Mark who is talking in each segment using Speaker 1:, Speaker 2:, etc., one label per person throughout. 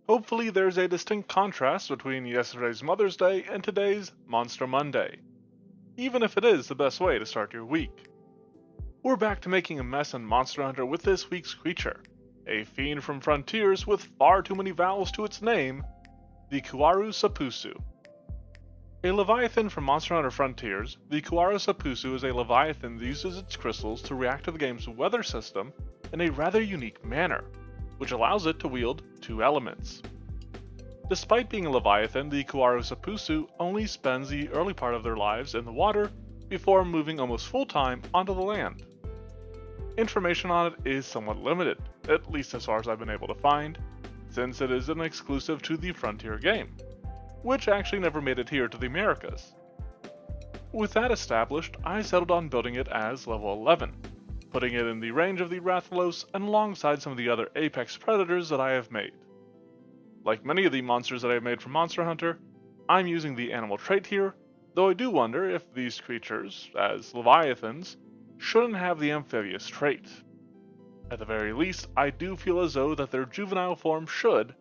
Speaker 1: Hopefully there's a distinct contrast between yesterday's Mother's Day and today's Monster Monday, even if it is the best way to start your week. We're back to making a mess in Monster Hunter with this week's creature, a fiend from Frontiers with far too many vowels to its name, the Kuarusepusu. A Leviathan from Monster Hunter Frontiers, the Kuarusepusu is a Leviathan that uses its crystals to react to the game's weather system in a rather unique manner, which allows it to wield two elements. Despite being a Leviathan, the Kuarusepusu only spends the early part of their lives in the water before moving almost full-time onto the land. Information on it is somewhat limited, at least as far as I've been able to find, since it is an exclusive to the Frontier game, which actually never made it here to the Americas. With that established, I settled on building it as level 11, putting it in the range of the Rathalos and alongside some of the other apex predators that I have made. Like many of the monsters that I have made from Monster Hunter, I'm using the animal trait here, though I do wonder if these creatures, as Leviathans, shouldn't have the amphibious trait. At the very least, I do feel as though that their juvenile form should,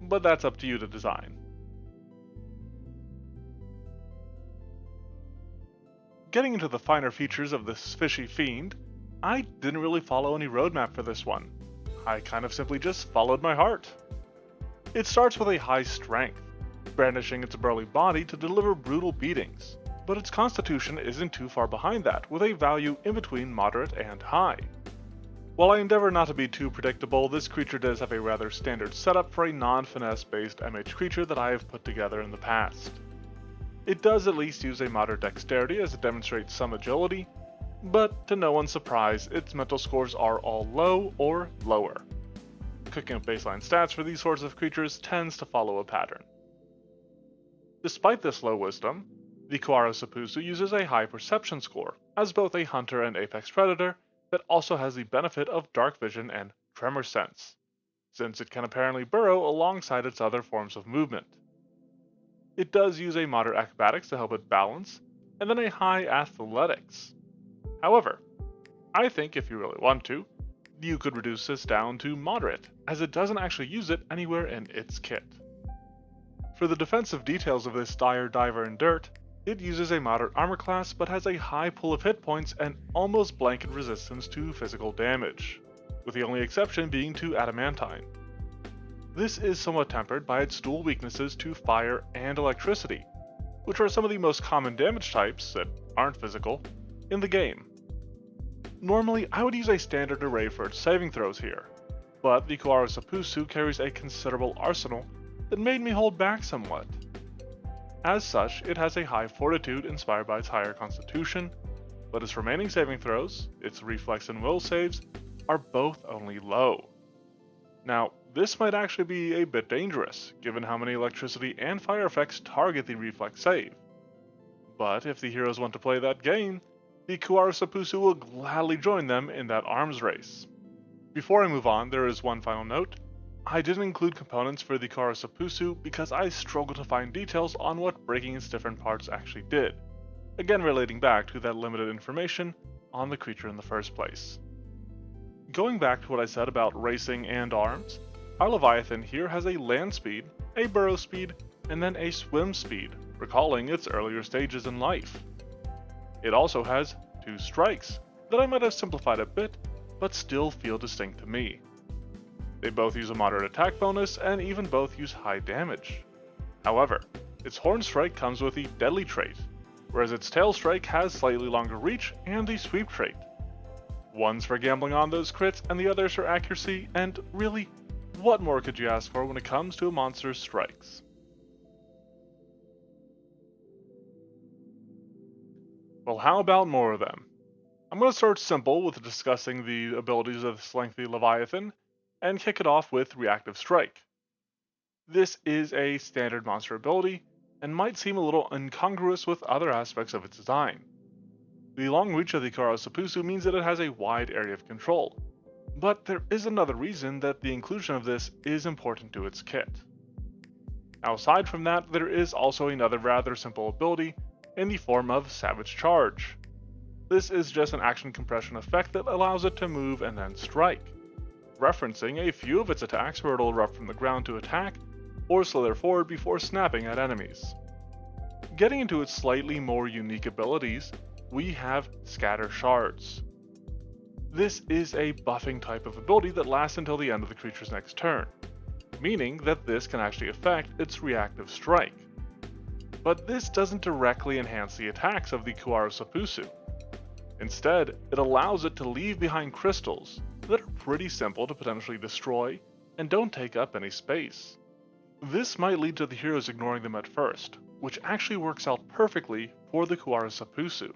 Speaker 1: but that's up to you to design. Getting into the finer features of this fishy fiend, I didn't really follow any roadmap for this one. I kind of simply just followed my heart. It starts with a high strength, brandishing its burly body to deliver brutal beatings, but its constitution isn't too far behind that, with a value in between moderate and high. While I endeavor not to be too predictable, this creature does have a rather standard setup for a non-finesse based MH creature that I have put together in the past. It does at least use a moderate dexterity as it demonstrates some agility, but to no one's surprise, its mental scores are all low or lower. Cooking up baseline stats for these sorts of creatures tends to follow a pattern. Despite this low wisdom, the Kuarusepusu uses a high perception score as both a hunter and apex predator that also has the benefit of dark vision and tremor sense, since it can apparently burrow alongside its other forms of movement. It does use a moderate acrobatics to help it balance, and then a high athletics. However, I think if you really want to, you could reduce this down to moderate, as it doesn't actually use it anywhere in its kit. For the defensive details of this dire diver in dirt, it uses a moderate armor class but has a high pool of hit points and almost blanket resistance to physical damage, with the only exception being to adamantine. This is somewhat tempered by its dual weaknesses to fire and electricity, which are some of the most common damage types that aren't physical in the game. Normally, I would use a standard array for its saving throws here, but the Kuarusepusu carries a considerable arsenal that made me hold back somewhat. As such, it has a high fortitude inspired by its higher constitution, but its remaining saving throws, its reflex and will saves, are both only low. Now, this might actually be a bit dangerous, given how many electricity and fire effects target the reflex save. But if the heroes want to play that game, the Kuarusepusu will gladly join them in that arms race. Before I move on, there is one final note. I didn't include components for the Kuarusepusu because I struggled to find details on what breaking its different parts actually did, again relating back to that limited information on the creature in the first place. Going back to what I said about racing and arms, our Leviathan here has a land speed, a burrow speed, and then a swim speed, recalling its earlier stages in life. It also has 2 strikes, that I might have simplified a bit, but still feel distinct to me. They both use a moderate attack bonus and even both use high damage. However, its horn strike comes with the deadly trait, whereas its tail strike has slightly longer reach and the sweep trait. One's for gambling on those crits and the other's for accuracy, and really, what more could you ask for when it comes to a monster's strikes? Well, how about more of them? I'm going to start simple with discussing the abilities of this lengthy Leviathan, and kick it off with Reactive Strike. This is a standard monster ability, and might seem a little incongruous with other aspects of its design. The long reach of the Kuarusepusu means that it has a wide area of control, but there is another reason that the inclusion of this is important to its kit. Aside from that, there is also another rather simple ability in the form of Savage Charge. This is just an action compression effect that allows it to move and then strike. referencing a few of its attacks where it'll erupt from the ground to attack, or slither forward before snapping at enemies. Getting into its slightly more unique abilities, we have Scatter Shards. This is a buffing type of ability that lasts until the end of the creature's next turn, meaning that this can actually affect its reactive strike. But this doesn't directly enhance the attacks of the Kuarusepusu. Instead, it allows it to leave behind crystals that are pretty simple to potentially destroy and don't take up any space. This might lead to the heroes ignoring them at first, which actually works out perfectly for the Kuarusepusu.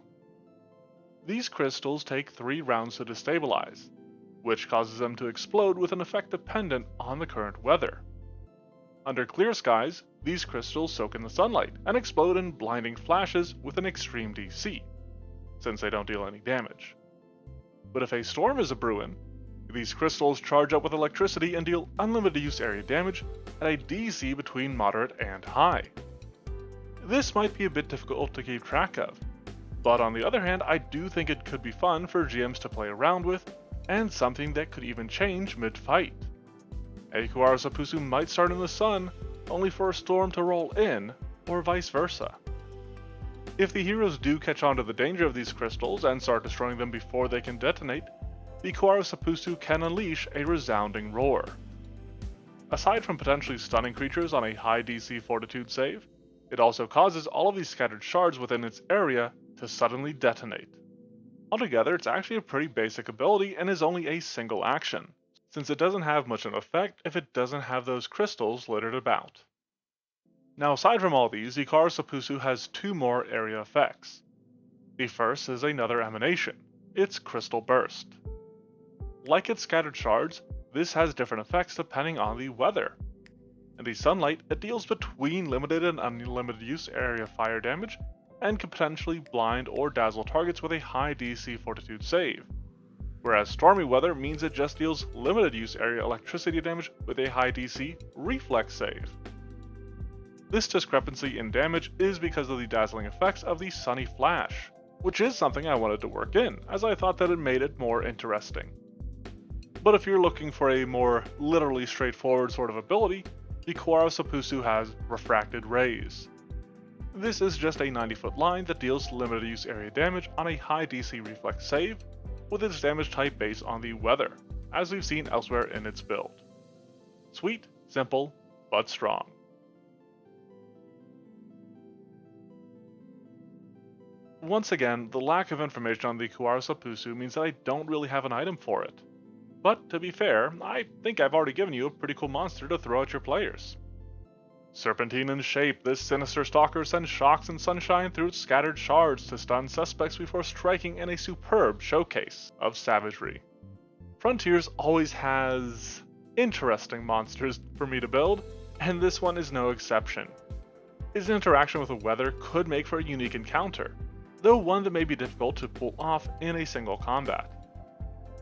Speaker 1: These crystals take 3 rounds to destabilize, which causes them to explode with an effect dependent on the current weather. Under clear skies, these crystals soak in the sunlight and explode in blinding flashes with an extreme DC, since they don't deal any damage. But if a storm is a-brewin', these crystals charge up with electricity and deal unlimited use area damage at a DC between moderate and high. This might be a bit difficult to keep track of, but on the other hand, I do think it could be fun for GMs to play around with, and something that could even change mid-fight. A Kuarusepusu might start in the sun, only for a storm to roll in, or vice versa. If the heroes do catch on to the danger of these crystals and start destroying them before they can detonate, the Kuarusepusu can unleash a resounding roar. Aside from potentially stunning creatures on a high DC Fortitude save, it also causes all of these scattered shards within its area to suddenly detonate. Altogether, it's actually a pretty basic ability and is only a single action, since it doesn't have much of an effect if it doesn't have those crystals littered about. Now, aside from all these, the Kuarusepusu has 2 more area effects. The first is another emanation, its Crystal Burst. Like its scattered shards, this has different effects depending on the weather. In the sunlight, it deals between limited and unlimited use area fire damage, and can potentially blind or dazzle targets with a high DC Fortitude save, whereas stormy weather means it just deals limited use area electricity damage with a high DC Reflex save. This discrepancy in damage is because of the dazzling effects of the Sunny Flash, which is something I wanted to work in, as I thought that it made it more interesting. But if you're looking for a more literally straightforward sort of ability, the Kuarusepusu has Refracted Rays. This is just a 90-foot line that deals limited use area damage on a high DC reflex save, with its damage type based on the weather, as we've seen elsewhere in its build. Sweet, simple, but strong. Once again, the lack of information on the Kuarusepusu means that I don't really have an item for it. But to be fair, I think I've already given you a pretty cool monster to throw at your players. Serpentine in shape, this sinister stalker sends shocks and sunshine through its scattered shards to stun suspects before striking in a superb showcase of savagery. Frontiers always has interesting monsters for me to build, and this one is no exception. Its interaction with the weather could make for a unique encounter, though one that may be difficult to pull off in a single combat.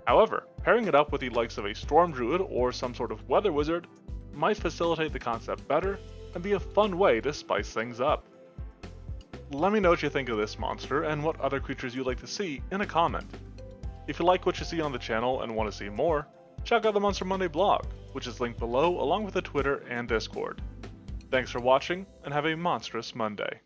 Speaker 1: However, pairing it up with the likes of a storm druid or some sort of weather wizard might facilitate the concept better and be a fun way to spice things up. Let me know what you think of this monster and what other creatures you'd like to see in a comment. If you like what you see on the channel and want to see more, check out the Monster Monday blog, which is linked below along with the Twitter and Discord. Thanks for watching, and have a monstrous Monday.